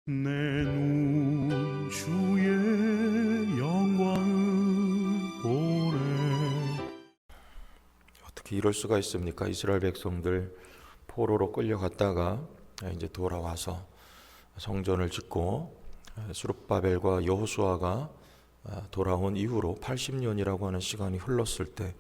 내 눈 주의 영광을 보래. 어떻게 이럴 수가 있습니까? 이스라엘 백성들 포로로 끌려갔다가 이제 돌아와서 성전을 짓고 스룹바벨과 여호수아가 돌아온 이후로 80년이라고 하는 시간이 흘렀을 때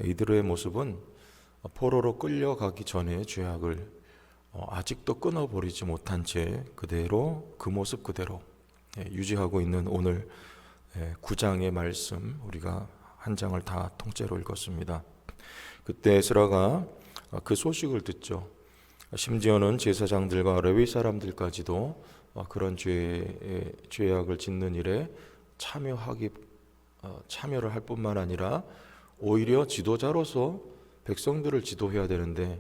이들의 모습은 포로로 끌려가기 전에 죄악을 아직도 끊어버리지 못한 채 그대로 그 모습 그대로 유지하고 있는 오늘 9장의 말씀, 우리가 한 장을 다 통째로 읽었습니다. 그때 에스라가 그 소식을 듣죠. 심지어는 제사장들과 레위 사람들까지도 그런 죄악을 짓는 일에 참여를 할 뿐만 아니라 오히려 지도자로서 백성들을 지도해야 되는데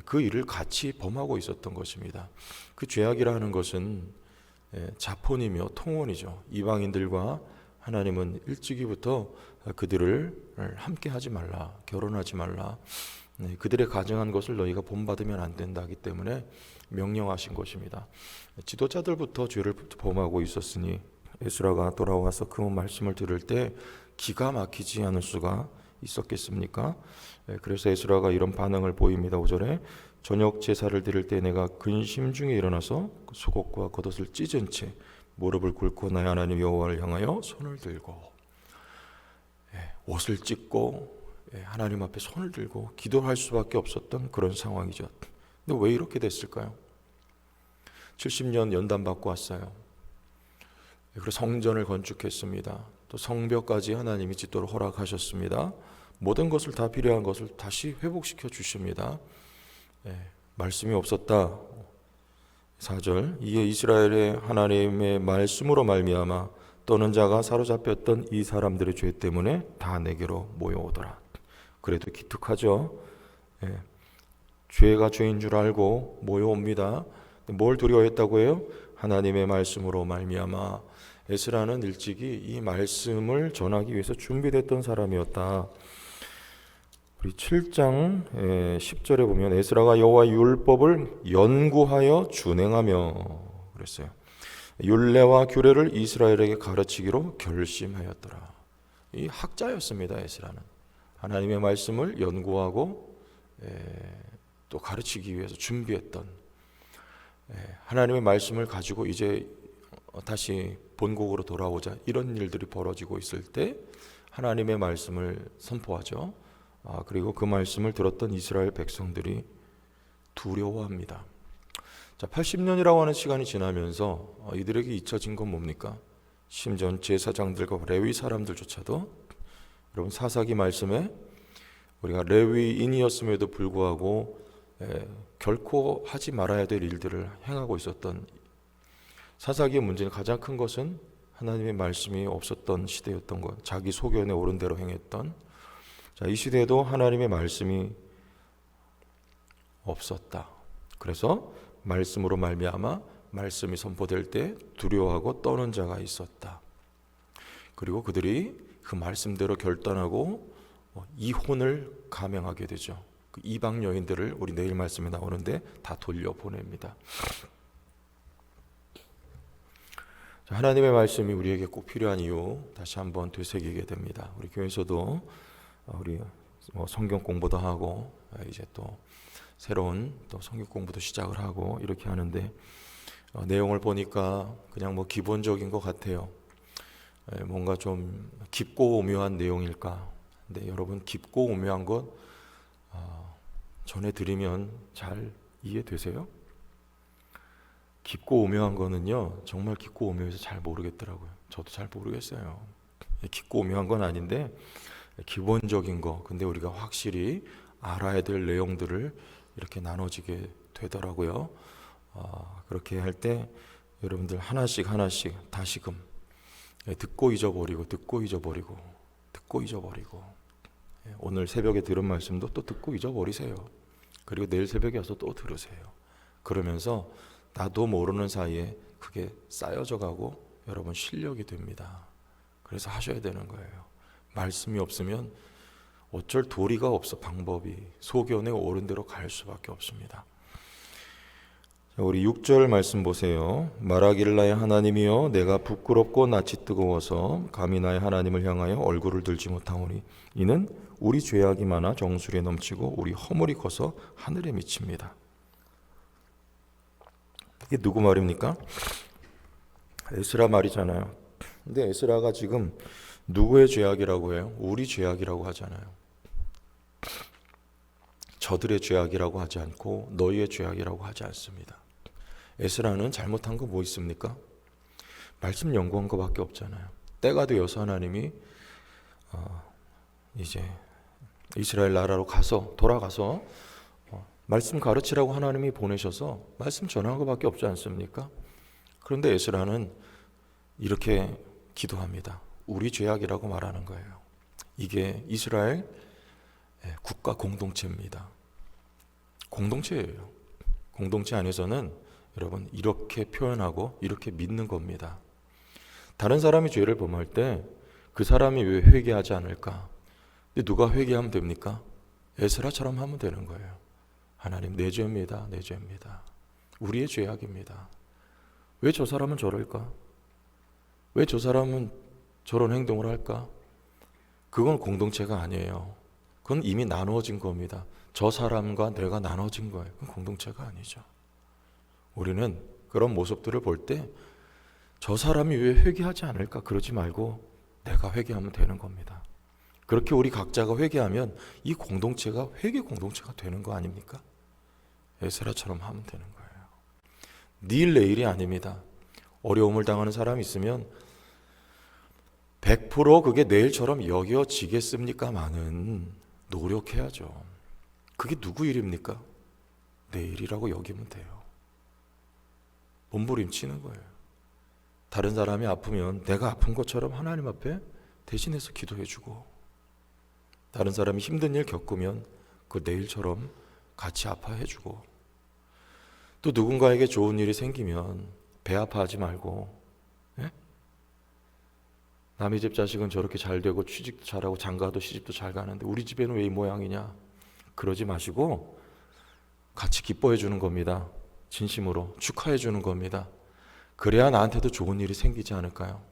그 일을 같이 범하고 있었던 것입니다. 그 죄악이라는 것은 자폰이며 통혼이죠. 이방인들과 하나님은 일찍이부터 그들을 함께 하지 말라, 결혼하지 말라, 그들의 가정한 것을 너희가 본받으면 안 된다 하기 때문에 명령하신 것입니다. 지도자들부터 죄를 범하고 있었으니 에스라가 돌아와서 그 말씀을 들을 때 기가 막히지 않을 수가 있었겠습니까? 그래서 에스라가 이런 반응을 보입니다. 5절에 저녁 제사를 드릴 때 내가 근심 중에 일어나서 속옷과 겉옷을 찢은 채 무릎을 꿇고 나의 하나님 여호와를 향하여 손을 들고 옷을 찢고 하나님 앞에 손을 들고 기도할 수밖에 없었던 그런 상황이죠. 근데 왜 이렇게 됐을까요? 70년 연단받고 왔어요. 그리고 성전을 건축했습니다. 또 성벽까지 하나님이 짓도록 허락하셨습니다. 모든 것을 다 필요한 것을 다시 회복시켜 주십니다. 말씀이 없었다. 4절 이에 이스라엘의 하나님의 말씀으로 말미암아 떠는 자가 사로잡혔던 이 사람들의 죄 때문에 다 내게로 모여오더라. 그래도 기특하죠. 죄가 죄인 줄 알고 모여옵니다. 뭘 두려워했다고 해요? 하나님의 말씀으로 말미암아. 에스라는 일찍이 이 말씀을 전하기 위해서 준비됐던 사람이었다. 우리 7장 10절에 보면 에스라가 여호와의 율법을 연구하여 준행하며 그랬어요. 율례와 규례를 이스라엘에게 가르치기로 결심하였더라. 이 학자였습니다. 에스라는 하나님의 말씀을 연구하고 또 가르치기 위해서 준비했던, 하나님의 말씀을 가지고 이제 다시 본국으로 돌아오자 이런 일들이 벌어지고 있을 때 하나님의 말씀을 선포하죠. 그리고 그 말씀을 들었던 이스라엘 백성들이 두려워합니다. 자, 80년이라고 하는 시간이 지나면서 이들에게 잊혀진 건 뭡니까? 심지어 제사장들과 레위 사람들조차도, 여러분 사사기 말씀에 우리가 레위인이었음에도 불구하고 결코 하지 말아야 될 일들을 행하고 있었던, 사사기의 문제는 가장 큰 것은 하나님의 말씀이 없었던 시대였던 것, 자기 소견에 옳은 대로 행했던. 자, 이 시대에도 하나님의 말씀이 없었다. 그래서 말씀으로 말미암아 말씀이 선포될 때 두려워하고 떠는 자가 있었다. 그리고 그들이 그 말씀대로 결단하고 이혼을 감행하게 되죠. 그 이방 여인들을 우리 내일 말씀에 나오는데 다 돌려보냅니다. 자, 하나님의 말씀이 우리에게 꼭 필요한 이유 다시 한번 되새기게 됩니다. 우리 교회에서도 우리 성경 공부도 하고 이제 또 새로운 또 성경 공부도 시작을 하고 이렇게 하는데 내용을 보니까 그냥 기본적인 것 같아요. 뭔가 좀 깊고 오묘한 내용일까? 근데 여러분, 깊고 오묘한 것 전해드리면 잘 이해되세요? 깊고 오묘한 거는요, 정말 깊고 오묘해서 잘 모르겠더라고요. 저도 잘 모르겠어요. 깊고 오묘한 건 아닌데 기본적인 거, 근데 우리가 확실히 알아야 될 내용들을 이렇게 나눠지게 되더라고요. 그렇게 할 때 여러분들 하나씩 다시금 듣고 잊어버리고 오늘 새벽에 들은 말씀도 또 듣고 잊어버리세요. 그리고 내일 새벽에 와서 또 들으세요. 그러면서 나도 모르는 사이에 그게 쌓여져 가고 여러분 실력이 됩니다. 그래서 하셔야 되는 거예요. 말씀이 없으면 어쩔 도리가 없어. 방법이 소견에 옳은 대로 갈 수밖에 없습니다. 자, 우리 6절 말씀 보세요. 말하기를 나의 하나님이여 내가 부끄럽고 낯이 뜨거워서 감히 나의 하나님을 향하여 얼굴을 들지 못하오니 이는 우리 죄악이 많아 정수리에 넘치고 우리 허물이 커서 하늘에 미칩니다. 이게 누구 말입니까? 에스라 말이잖아요. 근데 에스라가 지금 누구의 죄악이라고 해요? 우리 죄악이라고 하잖아요. 저들의 죄악이라고 하지 않고 너희의 죄악이라고 하지 않습니다. 에스라는 잘못한 거 뭐 있습니까? 말씀 연구한 거밖에 없잖아요. 때가 되어서 하나님이 이제 이스라엘 나라로 돌아가서 말씀 가르치라고 하나님이 보내셔서 말씀 전한 거밖에 없지 않습니까? 그런데 에스라는 이렇게 기도합니다. 우리 죄악이라고 말하는 거예요. 이게 이스라엘 국가 공동체입니다. 공동체예요. 공동체 안에서는 여러분 이렇게 표현하고 이렇게 믿는 겁니다. 다른 사람이 죄를 범할 때 그 사람이 왜 회개하지 않을까? 근데 누가 회개하면 됩니까? 에스라처럼 하면 되는 거예요. 하나님 내 죄입니다. 내 죄입니다. 우리의 죄악입니다. 왜 저 사람은 저럴까? 왜 저 사람은 저런 행동을 할까? 그건 공동체가 아니에요. 그건 이미 나누어진 겁니다. 저 사람과 내가 나눠진 거예요. 그건 공동체가 아니죠. 우리는 그런 모습들을 볼 때 저 사람이 왜 회개하지 않을까? 그러지 말고 내가 회개하면 되는 겁니다. 그렇게 우리 각자가 회개하면 이 공동체가 회개 공동체가 되는 거 아닙니까? 에스라처럼 하면 되는 거예요. 내일 내일이 아닙니다. 어려움을 당하는 사람이 있으면 100% 그게 내일처럼 여겨지겠습니까마는 노력해야죠. 그게 누구 일입니까? 내일이라고 여기면 돼요. 몸부림치는 거예요. 다른 사람이 아프면 내가 아픈 것처럼 하나님 앞에 대신해서 기도해주고, 다른 사람이 힘든 일 겪으면 그 내일처럼 같이 아파해주고, 또 누군가에게 좋은 일이 생기면 배 아파하지 말고, 예? 남의 집 자식은 저렇게 잘 되고 취직도 잘하고 장가도 시집도 잘 가는데 우리 집에는 왜 이 모양이냐, 그러지 마시고 같이 기뻐해 주는 겁니다. 진심으로 축하해 주는 겁니다. 그래야 나한테도 좋은 일이 생기지 않을까요?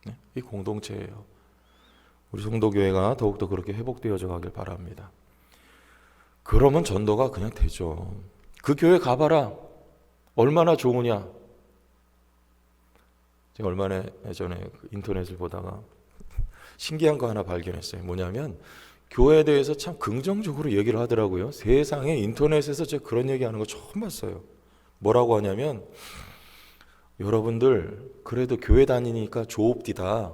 네? 이 공동체예요. 우리 성도교회가 더욱더 그렇게 회복되어져 가길 바랍니다. 그러면 전도가 그냥 되죠. 그 교회 가봐라. 얼마나 좋으냐. 제가 얼마 전에 인터넷을 보다가 신기한 거 하나 발견했어요. 뭐냐면 교회에 대해서 참 긍정적으로 얘기를 하더라고요. 세상에 인터넷에서 제가 그런 얘기하는 거 처음 봤어요. 뭐라고 하냐면, 여러분들 그래도 교회 다니니까 좋읍디다.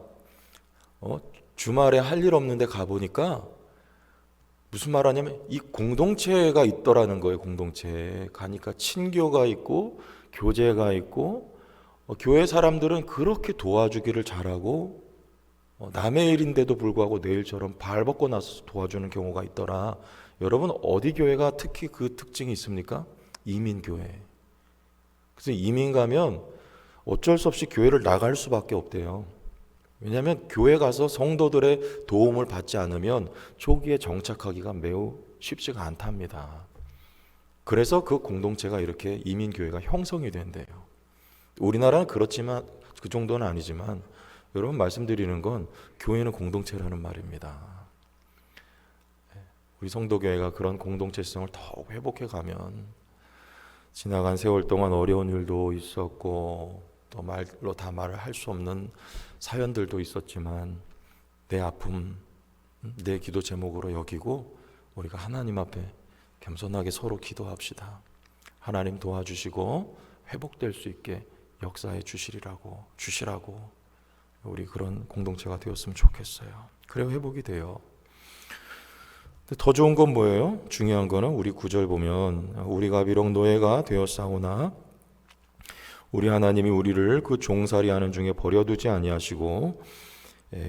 주말에 할 일 없는데 가보니까 무슨 말 하냐면 이 공동체가 있더라는 거예요. 공동체에 가니까 친교가 있고 교제가 있고, 교회 사람들은 그렇게 도와주기를 잘하고, 남의 일인데도 불구하고 내일처럼 발 벗고 나서 도와주는 경우가 있더라. 여러분 어디 교회가 특히 그 특징이 있습니까? 이민교회. 그래서 이민 가면 어쩔 수 없이 교회를 나갈 수밖에 없대요. 왜냐하면 교회 가서 성도들의 도움을 받지 않으면 초기에 정착하기가 매우 쉽지가 않답니다. 그래서 그 공동체가 이렇게 이민교회가 형성이 된대요. 우리나라는 그렇지만 그 정도는 아니지만, 여러분 말씀드리는 건 교회는 공동체라는 말입니다. 우리 성도교회가 그런 공동체성을 더욱 회복해 가면, 지나간 세월 동안 어려운 일도 있었고 또 말로 다 말을 할 수 없는 사연들도 있었지만 내 아픔, 내 기도 제목으로 여기고 우리가 하나님 앞에 겸손하게 서로 기도합시다. 하나님 도와주시고 회복될 수 있게 역사해 주시라고 우리 그런 공동체가 되었으면 좋겠어요. 그래야 회복이 돼요. 더 좋은 건 뭐예요? 중요한 거는 우리 9절 보면, 우리가 비록 노예가 되었사오나 우리 하나님이 우리를 그 종살이하는 중에 버려두지 아니하시고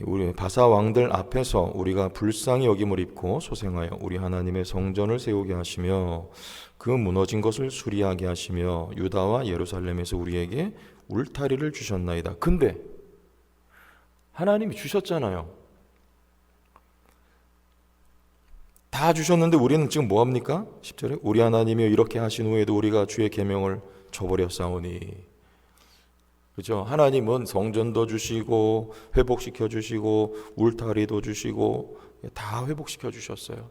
우리 바사 왕들 앞에서 우리가 불쌍히 여김을 입고 소생하여 우리 하나님의 성전을 세우게 하시며 그 무너진 것을 수리하게 하시며 유다와 예루살렘에서 우리에게 울타리를 주셨나이다. 근데 하나님이 주셨잖아요. 다 주셨는데 우리는 지금 뭐합니까? 10절에 우리 하나님이 이렇게 하신 후에도 우리가 주의 계명을 줘버렸사오니. 그죠? 하나님은 성전도 주시고 회복시켜 주시고 울타리도 주시고 다 회복시켜 주셨어요.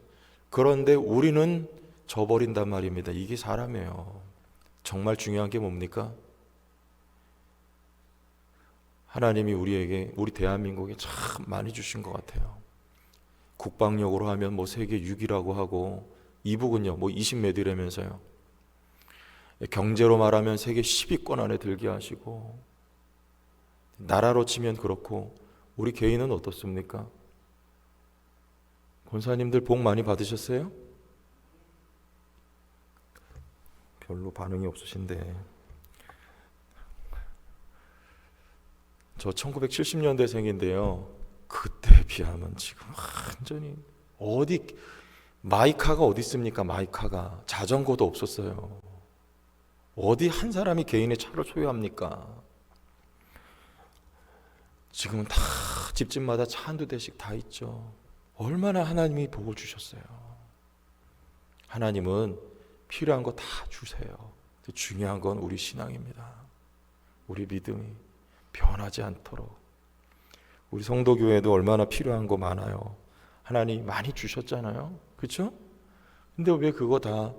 그런데 우리는 져버린단 말입니다. 이게 사람이에요. 정말 중요한 게 뭡니까? 하나님이 우리에게, 우리 대한민국에 참 많이 주신 것 같아요. 국방력으로 하면 뭐 세계 6위라고 하고, 이북은요 뭐 20몇 위라면서요. 경제로 말하면 세계 10위권 안에 들게 하시고, 나라로 치면 그렇고, 우리 개인은 어떻습니까? 권사님들 복 많이 받으셨어요? 별로 반응이 없으신데. 저 1970년대생인데요. 그때에 비하면 지금 완전히, 어디 마이카가 어디 있습니까? 마이카가 자전거도 없었어요. 어디 한 사람이 개인의 차를 소유합니까? 지금은 다 집집마다 차 한두 대씩 다 있죠. 얼마나 하나님이 복을 주셨어요. 하나님은 필요한 거 다 주세요. 중요한 건 우리 신앙입니다. 우리 믿음이 변하지 않도록. 우리 성도교회도 얼마나 필요한 거 많아요. 하나님 많이 주셨잖아요. 그렇죠? 근데 왜 그거 다,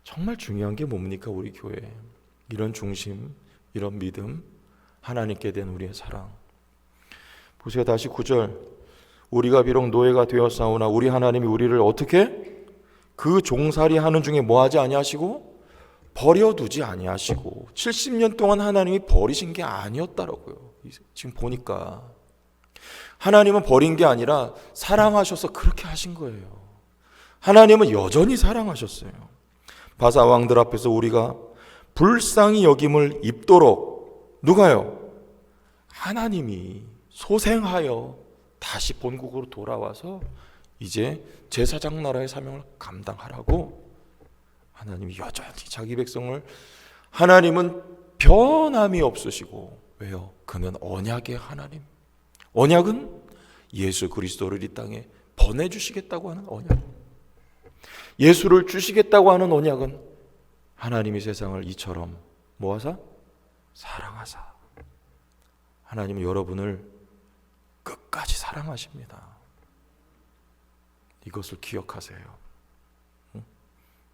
정말 중요한 게 뭡니까? 우리 교회 이런 중심, 이런 믿음, 하나님께 대한 우리의 사랑. 보세요. 다시 9절. 우리가 비록 노예가 되었사오나 우리 하나님이 우리를 어떻게? 그 종살이 하는 중에 뭐하지 아니하시고 버려두지 아니하시고. 70년 동안 하나님이 버리신 게 아니었다라고요. 지금 보니까 하나님은 버린 게 아니라 사랑하셔서 그렇게 하신 거예요. 하나님은 여전히 사랑하셨어요. 바사 왕들 앞에서 우리가 불쌍히 여김을 입도록, 누가요? 하나님이 소생하여 다시 본국으로 돌아와서 이제 제사장 나라의 사명을 감당하라고 하나님이 여전히 자기 백성을, 하나님은 변함이 없으시고, 왜요? 그는 언약의 하나님. 언약은 예수 그리스도를 이 땅에 보내주시겠다고 하는 언약. 예수를 주시겠다고 하는 언약은 하나님이 세상을 이처럼 모아서 사랑하사. 하나님은 여러분을 끝까지 사랑하십니다. 이것을 기억하세요.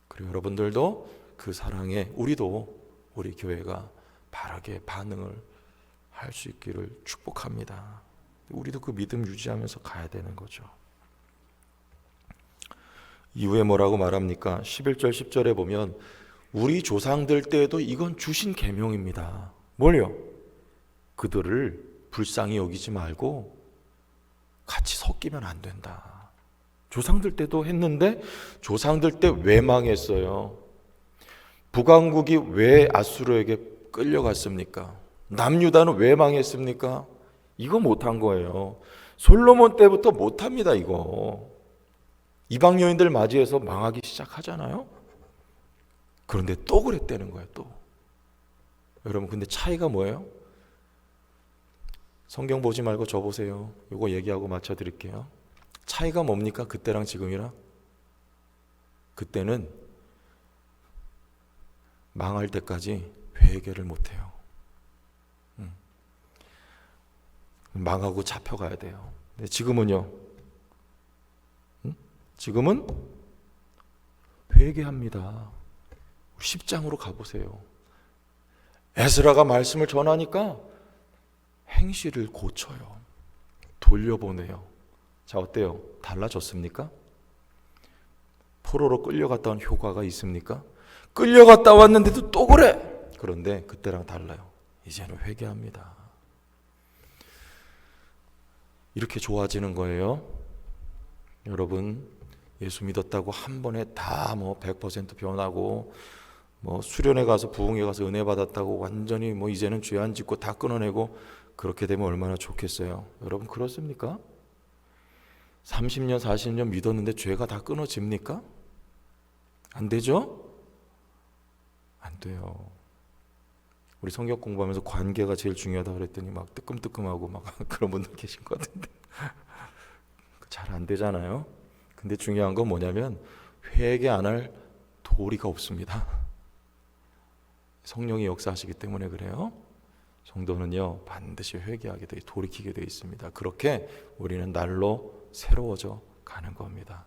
그리고 여러분들도 그 사랑에, 우리 교회가 바르게 반응을 할 수 있기를 축복합니다. 우리도 그 믿음 유지하면서 가야 되는 거죠. 이후에 뭐라고 말합니까? 11절 10절에 보면 우리 조상들 때에도 이건 주신 계명입니다. 뭘요? 그들을 불쌍히 여기지 말고 같이 섞이면 안 된다. 조상들 때도 했는데 조상들 때 왜 망했어요? 북왕국이 왜 아수르에게 끌려갔습니까? 남유다는 왜 망했습니까? 이거 못한 거예요. 솔로몬 때부터 못합니다. 이거 이방 여인들 맞이해서 망하기 시작하잖아요. 그런데 또 그랬다는 거예요. 또 여러분, 근데 차이가 뭐예요? 성경 보지 말고 저 보세요. 이거 얘기하고 맞춰 드릴게요. 차이가 뭡니까? 그때랑 지금이랑? 그때는 망할 때까지 회개를 못해요. 망하고 잡혀가야 돼요. 근데 지금은요? 지금은 회개합니다. 10장으로 가보세요. 에스라가 말씀을 전하니까 행실을 고쳐요. 돌려보내요. 자, 어때요? 달라졌습니까? 포로로 끌려갔다 온 효과가 있습니까? 끌려갔다 왔는데도 또 그래! 그런데 그때랑 달라요. 이제는 회개합니다. 이렇게 좋아지는 거예요. 여러분, 예수 믿었다고 한 번에 다 100% 변하고, 수련회 가서 부흥회 가서 은혜 받았다고 완전히 이제는 죄 안 짓고 다 끊어내고 그렇게 되면 얼마나 좋겠어요. 여러분, 그렇습니까? 30년 40년 믿었는데 죄가 다 끊어집니까? 안 되죠? 안 돼요. 우리 성경 공부하면서 관계가 제일 중요하다고 그랬더니 막 뜨끔뜨끔하고 막 그런 분들 계신 것 같은데 잘 안 되잖아요. 근데 중요한 건 뭐냐면 회개 안 할 도리가 없습니다. 성령이 역사하시기 때문에 그래요. 성도는요 반드시 회개하게 돼 돌이키게 돼 있습니다. 그렇게 우리는 날로 새로워져 가는 겁니다.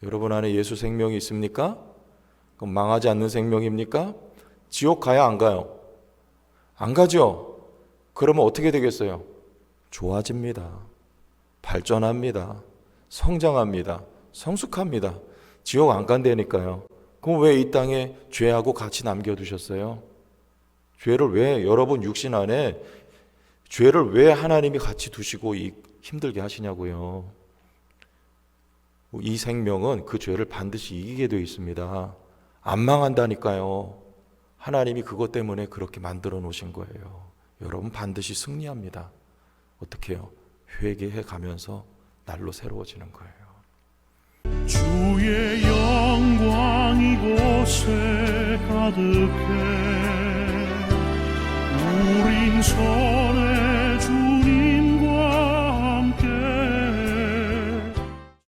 여러분 안에 예수 생명이 있습니까? 그럼 망하지 않는 생명입니까? 지옥 가야 안 가요? 안 가죠? 그러면 어떻게 되겠어요? 좋아집니다. 발전합니다. 성장합니다. 성숙합니다. 지옥 안 간다니까요. 그럼 왜 이 땅에 죄하고 같이 남겨두셨어요? 죄를 왜 여러분 육신 안에 죄를 왜 하나님이 같이 두시고 힘들게 하시냐고요. 이 생명은 그 죄를 반드시 이기게 되어 있습니다. 안 망한다니까요. 하나님이 그것 때문에 그렇게 만들어 놓으신 거예요. 여러분 반드시 승리합니다. 어떻게 해요? 회개해 가면서 날로 새로워지는 거예요. 주의 영광 이곳에 가득해